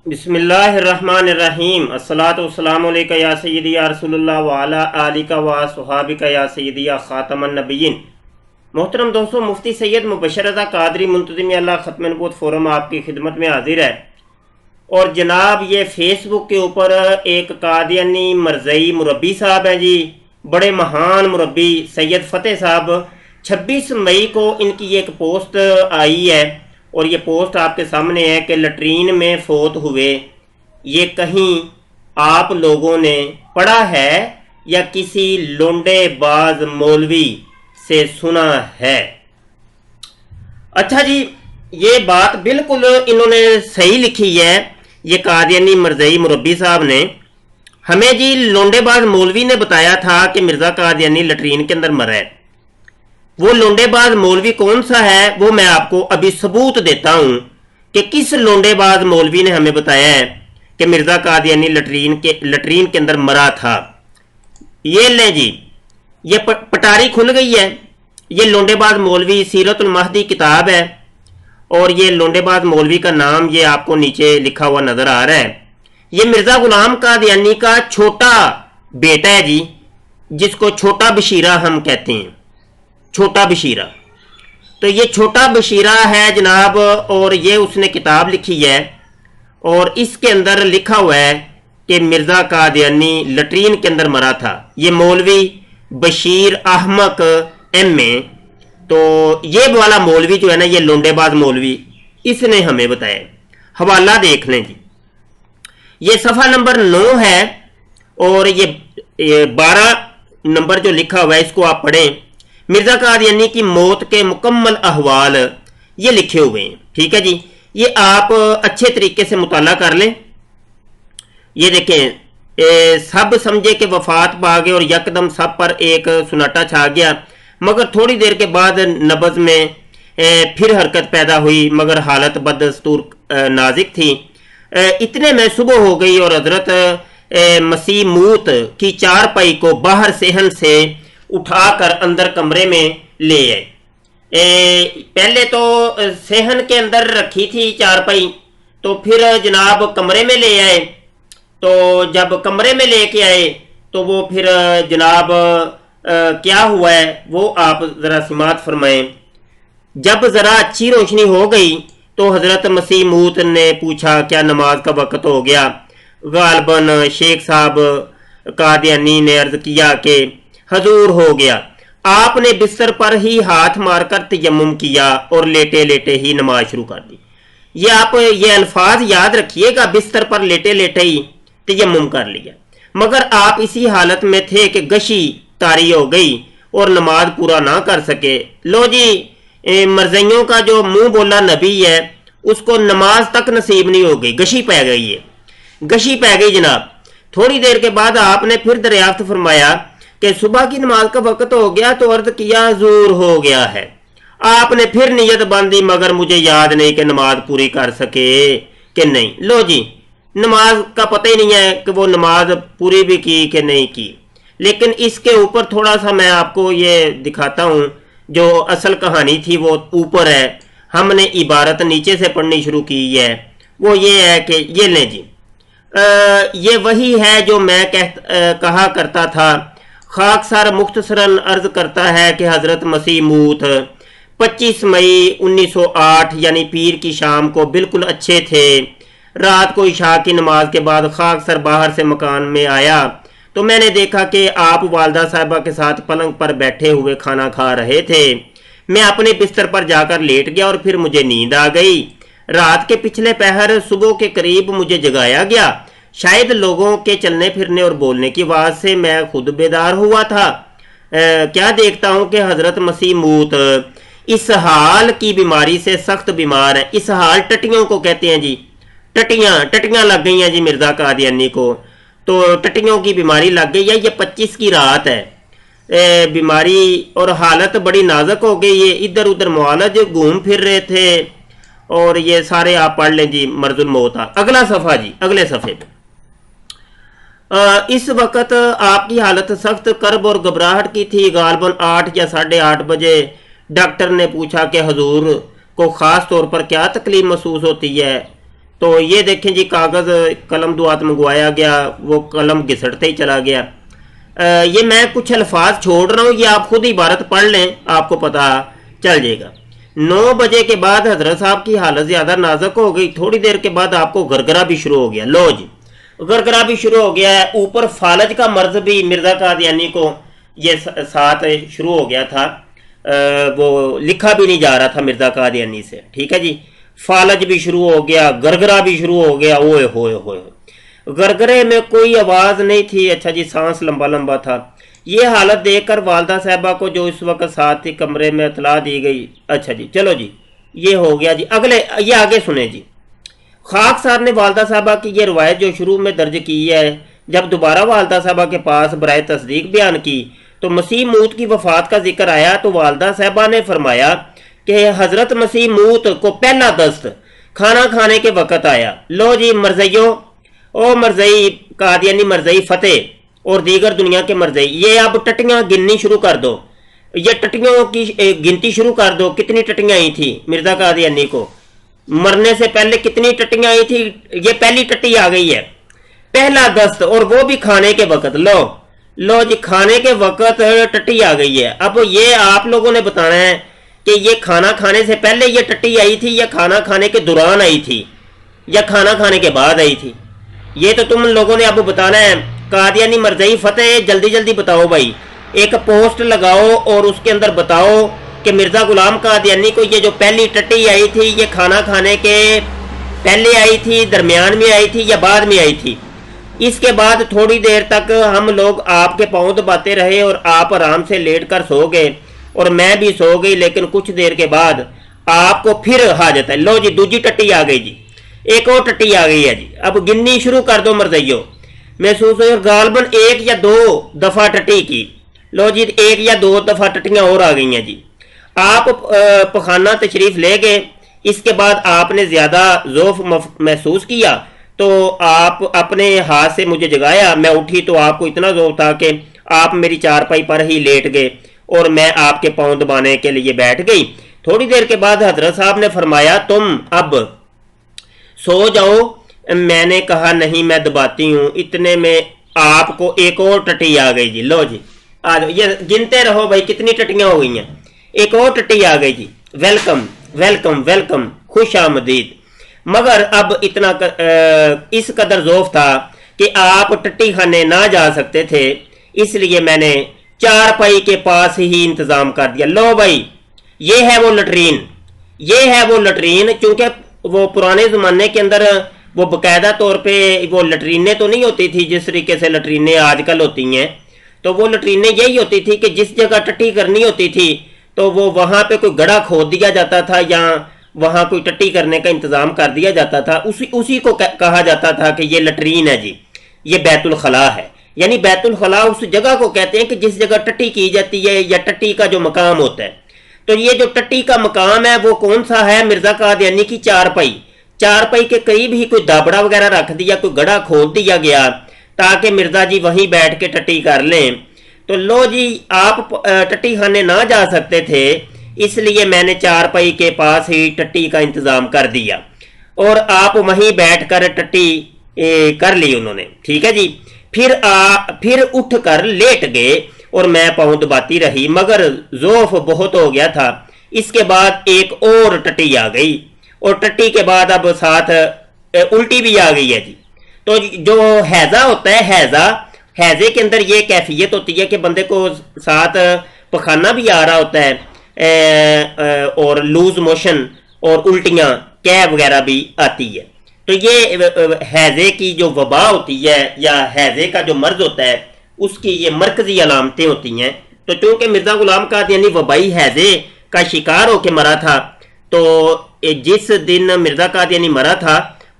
بسم اللہ الرحمن الرحیم الصلاۃ والسلام علیکہ یا سیدی یا رسول اللہ وعلی آلکہ و صحابکہ یا سیدی یا خاتم النبیین۔ محترم دوستو، مفتی سید مبشر رضا قادری منتظم اللہ ختم نبوت فورم آپ کی خدمت میں حاضر ہے۔ اور جناب یہ فیس بک کے اوپر ایک قادیانی مرزئی مربی صاحب ہیں جی، بڑے مہان مربی سید فتح صاحب، 26 مئی کو ان کی ایک پوسٹ آئی ہے اور یہ پوسٹ آپ کے سامنے ہے کہ لٹرین میں فوت ہوئے۔ یہ کہیں آپ لوگوں نے پڑھا ہے یا کسی لونڈے باز مولوی سے سنا ہے؟ اچھا جی، یہ بات بالکل انہوں نے صحیح لکھی ہے، یہ قادیانی مرزئی مربی صاحب نے ہمیں جی لونڈے باز مولوی نے بتایا تھا کہ مرزا قادیانی لٹرین کے اندر مرا ہے۔ وہ لونڈے باز مولوی کون سا ہے وہ میں آپ کو ابھی ثبوت دیتا ہوں کہ کس لونڈے باز مولوی نے ہمیں بتایا ہے کہ مرزا قادیانی لٹرین کے اندر مرا تھا۔ یہ لیں جی، یہ پٹاری کھل گئی ہے۔ یہ لونڈے باز مولوی سیرت المہدی کتاب ہے اور یہ لونڈے باز مولوی کا نام یہ آپ کو نیچے لکھا ہوا نظر آ رہا ہے۔ یہ مرزا غلام قادیانی کا چھوٹا بیٹا ہے جی، جس کو چھوٹا بشیرہ ہم کہتے ہیں، چھوٹا بشیرہ۔ تو یہ چھوٹا بشیرہ ہے جناب، اور یہ اس نے کتاب لکھی ہے اور اس کے اندر لکھا ہوا ہے کہ مرزا قادیانی لٹرین کے اندر مرا تھا۔ یہ مولوی بشیر احمق ایم اے، تو یہ والا مولوی جو ہے نا، یہ لونڈے باز مولوی، اس نے ہمیں بتایا۔ حوالہ دیکھ لیں جی، یہ صفحہ نمبر 9 ہے اور یہ 12 نمبر جو لکھا ہوا ہے اس کو آپ پڑھیں۔ مرزا قادیانی کی موت کے مکمل احوال یہ لکھے ہوئے ہیں، ٹھیک ہے جی، یہ آپ اچھے طریقے سے مطالعہ کر لیں۔ یہ دیکھیں، سب سمجھے کہ وفات پا گئے اور یکدم سب پر ایک سناٹا چھا گیا، مگر تھوڑی دیر کے بعد نبض میں پھر حرکت پیدا ہوئی، مگر حالت بدستور نازک تھی۔ اتنے میں صبح ہو گئی اور حضرت مسیح موت کی چارپائی کو باہر صحن سے اٹھا کر اندر کمرے میں لے آئے۔ پہلے تو صحن کے اندر رکھی تھی چارپائی، تو پھر جناب کمرے میں لے آئے۔ تو جب کمرے میں لے کے آئے تو وہ پھر جناب کیا ہوا ہے وہ آپ ذرا سماعت فرمائیں۔ جب ذرا اچھی روشنی ہو گئی تو حضرت مسیح موت نے پوچھا کیا نماز کا وقت ہو گیا؟ غالباً شیخ صاحب قادیانی نے عرض کیا کہ حضور ہو گیا۔ آپ نے بستر پر ہی ہاتھ مار کر تیمم کیا اور لیٹے لیٹے ہی نماز شروع کر دی۔ یہ آپ یہ الفاظ یاد رکھیے گا، بستر پر لیٹے لیٹے ہی تیمم کر لیا، مگر آپ اسی حالت میں تھے کہ گشی طاری ہو گئی اور نماز پورا نہ کر سکے۔ لو جی، مرزیوں کا جو منہ بولا نبی ہے اس کو نماز تک نصیب نہیں ہو گئی، گشی پہ گئی ہے، گشی پہ گئی جناب۔ تھوڑی دیر کے بعد آپ نے پھر دریافت فرمایا کہ صبح کی نماز کا وقت ہو گیا، تو عرض کیا حضور ہو گیا ہے۔ آپ نے پھر نیت باندھی، مگر مجھے یاد نہیں کہ نماز پوری کر سکے کہ نہیں۔ لو جی، نماز کا پتہ ہی نہیں ہے کہ وہ نماز پوری بھی کی کہ نہیں کی۔ لیکن اس کے اوپر تھوڑا سا میں آپ کو یہ دکھاتا ہوں، جو اصل کہانی تھی وہ اوپر ہے، ہم نے عبارت نیچے سے پڑھنی شروع کی ہے۔ وہ یہ ہے کہ یہ لیں جی، یہ وہی ہے جو میں کہا کرتا تھا۔ خاکسار مختصراً عرض کرتا ہے کہ حضرت مسیح موت 25 مئی 1908 یعنی پیر کی شام کو بالکل اچھے تھے۔ رات کو عشاء کی نماز کے بعد خاکسار باہر سے مکان میں آیا تو میں نے دیکھا کہ آپ والدہ صاحبہ کے ساتھ پلنگ پر بیٹھے ہوئے کھانا کھا رہے تھے۔ میں اپنے بستر پر جا کر لیٹ گیا اور پھر مجھے نیند آ گئی۔ رات کے پچھلے پہر صبح کے قریب مجھے جگایا گیا، شاید لوگوں کے چلنے پھرنے اور بولنے کی آواز سے میں خود بیدار ہوا تھا۔ کیا دیکھتا ہوں کہ حضرت مسیح موت اس حال کی بیماری سے سخت بیمار ہے۔ اس حال ٹٹیوں کو کہتے ہیں جی، ٹٹیاں لگ گئی ہیں جی مرزا قادیانی کو، تو ٹٹیوں کی بیماری لگ گئی ہے۔ یہ 25 کی رات ہے، بیماری اور حالت بڑی نازک ہو گئی ہے، ادھر ادھر معالج گھوم پھر رہے تھے، اور یہ سارے آپ پڑھ لیں جی مرض الموت۔ اگلا صفحہ جی، اگلے صفحے پہ اس وقت آپ کی حالت سخت کرب اور گھبراہٹ کی تھی۔ غالباً 8 یا 8:30 بجے ڈاکٹر نے پوچھا کہ حضور کو خاص طور پر کیا تکلیف محسوس ہوتی ہے؟ تو یہ دیکھیں جی کاغذ قلم دعات منگوایا گیا، وہ قلم گھسٹتے ہی چلا گیا۔ یہ میں کچھ الفاظ چھوڑ رہا ہوں، یہ آپ خود عبارت پڑھ لیں، آپ کو پتہ چل جائے گا۔ 9 بجے کے بعد حضرت صاحب کی حالت زیادہ نازک ہو گئی، تھوڑی دیر کے بعد آپ کو گرگرا بھی شروع ہو گیا۔ لو جی گرگرا بھی شروع ہو گیا ہے، اوپر فالج کا مرض بھی مرزا قادیانی کو یہ ساتھ شروع ہو گیا تھا، وہ لکھا بھی نہیں جا رہا تھا مرزا قادیانی سے، ٹھیک ہے جی۔ فالج بھی شروع ہو گیا، گرگرا بھی شروع ہو گیا، اوئے ہوئے ہوئے، گرگرے میں کوئی آواز نہیں تھی، اچھا جی سانس لمبا لمبا تھا۔ یہ حالت دیکھ کر والدہ صاحبہ کو جو اس وقت ساتھ تھی کمرے میں اطلاع دی گئی۔ اچھا جی چلو جی یہ ہو گیا جی، اگلے یہ آگے سنیں جی۔ خاک سار نے والدہ صاحبہ کی یہ روایت جو شروع میں درج کی ہے، جب دوبارہ والدہ صاحبہ کے پاس برائے تصدیق بیان کی تو مسیح موعود کی وفات کا ذکر آیا، تو والدہ صاحبہ نے فرمایا کہ حضرت مسیح موعود کو پہلا دست کھانا کھانے کے وقت آیا۔ لو جی مرزیوں، او مرزئی قادیانی، مرزئی فتح اور دیگر دنیا کے مرزئی، یہ اب ٹٹیاں گننی شروع کر دو، یہ ٹٹیوں کی گنتی شروع کر دو، کتنی ٹٹیاں آئی تھی مرزا قادیانی کو مرنے سے پہلے، کتنی ٹٹیاں آئی تھی؟ یہ پہلی ٹٹی آ گئی ہے، پہلا دست، اور وہ بھی کھانے کے وقت۔ لو جی کھانے کے وقت ٹٹی آ گئی ہے۔ اب یہ آپ لوگوں نے بتانا ہے کہ یہ کھانا کھانے سے پہلے یہ ٹٹی آئی تھی یا کھانا کھانے کے دوران آئی تھی یا کھانا کھانے کے بعد آئی تھی، یہ تو تم لوگوں نے اب بتانا ہے۔ قادیانی مرزئی فتح جلدی جلدی بتاؤ بھائی، ایک پوسٹ لگاؤ اور اس کے اندر بتاؤ کہ مرزا غلام قادیانی کو یہ جو پہلی ٹٹی آئی تھی یہ کھانا کھانے کے پہلے آئی تھی، درمیان میں آئی تھی یا بعد میں آئی تھی۔ اس کے بعد تھوڑی دیر تک ہم لوگ آپ کے پاؤں دباتے رہے اور آپ آرام سے لیٹ کر سو گئے اور میں بھی سو گئی، لیکن کچھ دیر کے بعد آپ کو پھر حاجت ہے۔ لو جی دوجی ٹٹی آ گئی جی، ایک اور ٹٹی آ گئی ہے جی، اب گننی شروع کر دو مرزیوں۔ محسوس ہوئی اور غالباً 1 یا 2 دفعہ ٹٹی کی۔ لو جی 1 یا 2 دفعہ ٹٹیاں اور آ گئی ہیں جی۔ آپ پخانہ تشریف لے گئے، اس کے بعد آپ نے زیادہ ضعف محسوس کیا تو آپ اپنے ہاتھ سے مجھے جگایا، میں اٹھی تو آپ کو اتنا ضعف تھا کہ آپ میری چارپائی پر ہی لیٹ گئے اور میں آپ کے پاؤں دبانے کے لیے بیٹھ گئی۔ تھوڑی دیر کے بعد حضرت صاحب نے فرمایا تم اب سو جاؤ۔ میں نے کہا نہیں میں دباتی ہوں۔ اتنے میں آپ کو ایک اور ٹٹی آ گئی جی۔ لو جی آ جاؤ، یہ گنتے رہو بھائی کتنی ٹٹیاں ہو گئی ہیں۔ ایک اور ٹٹی آ گئی جی، ویلکم ویلکم ویلکم، خوش آمدید۔ مگر اب اتنا اس قدر ضعف تھا کہ آپ ٹٹی خانے نہ جا سکتے تھے، اس لیے میں نے چارپائی کے پاس ہی انتظام کر دیا۔ لو بھائی یہ ہے وہ لٹرین، یہ ہے وہ لٹرین، چونکہ وہ پرانے زمانے کے اندر وہ باقاعدہ طور پہ وہ لٹرینیں تو نہیں ہوتی تھی جس طریقے سے لٹرینیں آج کل ہوتی ہیں، تو وہ لٹرینیں یہی ہوتی تھی کہ جس جگہ ٹٹی کرنی ہوتی تھی تو وہ وہاں پہ کوئی گڑھا کھود دیا جاتا تھا یا وہاں کوئی ٹٹی کرنے کا انتظام کر دیا جاتا تھا، اسی کو کہا جاتا تھا کہ یہ لٹرین ہے جی، یہ بیت الخلاء ہے۔ یعنی بیت الخلاء اس جگہ کو کہتے ہیں کہ جس جگہ ٹٹی کی جاتی ہے یا ٹٹی کا جو مقام ہوتا ہے۔ تو یہ جو ٹٹی کا مقام ہے وہ کون سا ہے؟ مرزا قادیانی کی چارپائی، چارپائی کے قریب ہی کوئی دابڑا وغیرہ رکھ دیا، کوئی گڑھا کھود دیا گیا تاکہ مرزا جی وہیں بیٹھ کے ٹٹی کر لیں۔ تو لو جی آپ ٹٹی خانے نہ جا سکتے تھے، اس لیے میں نے چارپائی کے پاس ہی ٹٹی کا انتظام کر دیا اور آپ وہیں بیٹھ کر ٹٹی کر لی انہوں نے، ٹھیک ہے جی۔ پھر اٹھ کر لیٹ گئے اور میں پاؤں دباتی رہی، مگر ضعف بہت ہو گیا تھا۔ اس کے بعد ایک اور ٹٹی آ گئی اور ٹٹی کے بعد اب ساتھ الٹی بھی آ گئی ہے جی۔ تو جو حیضہ ہوتا ہے، حیضے کے اندر یہ کیفیت ہوتی ہے کہ بندے کو ساتھ پخانہ بھی آ رہا ہوتا ہے اور لوز موشن اور الٹیاں کیب وغیرہ بھی آتی ہے۔ تو یہ حیضے کی جو وبا ہوتی ہے یا حیضے کا جو مرض ہوتا ہے اس کی یہ مرکزی علامتیں ہوتی ہیں۔ تو چونکہ مرزا غلام قادیانی وبائی حیضے کا شکار ہو کے مرا تھا، تو جس دن مرزا قادیانی مرا تھا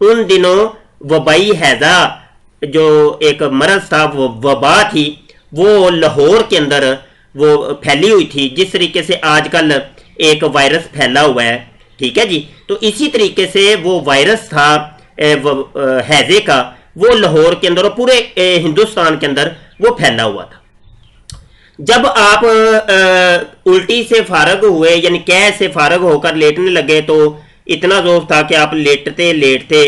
ان دنوں وبائی حیضہ جو ایک مرض تھا، وہ وبا تھی، وہ لاہور کے اندر وہ پھیلی ہوئی تھی، جس طریقے سے آج کل ایک وائرس پھیلا ہوا ہے، ٹھیک ہے جی۔ تو اسی طریقے سے وہ وائرس تھا حیضے کا، وہ لاہور کے اندر اور پورے ہندوستان کے اندر وہ پھیلا ہوا تھا۔ جب آپ الٹی سے فارغ ہوئے یعنی قے سے فارغ ہو کر لیٹنے لگے تو اتنا ضعف تھا کہ آپ لیٹتے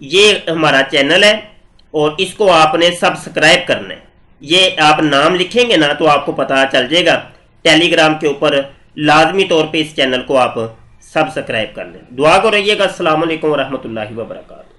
یہ ہمارا چینل ہے اور اس کو آپ نے سبسکرائب کرنا ہے. یہ آپ نام لکھیں گے نا تو آپ کو پتہ چل جائے گا. ٹیلی گرام کے اوپر لازمی طور پہ اس چینل کو آپ سبسکرائب کر لیں. دعا کو رہیے گا. السلام علیکم ورحمۃ اللہ وبرکاتہ.